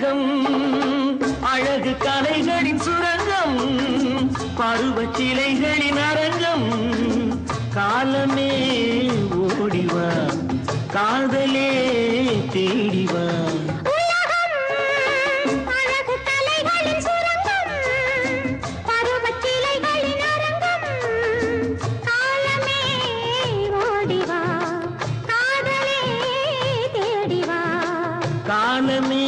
உலகம் அழகு கலைகளின் சுரங்கம் பருவச் சிலைகளின் அரங்கம் காலமே ஓடிவா காதலே தேடிவா காலமே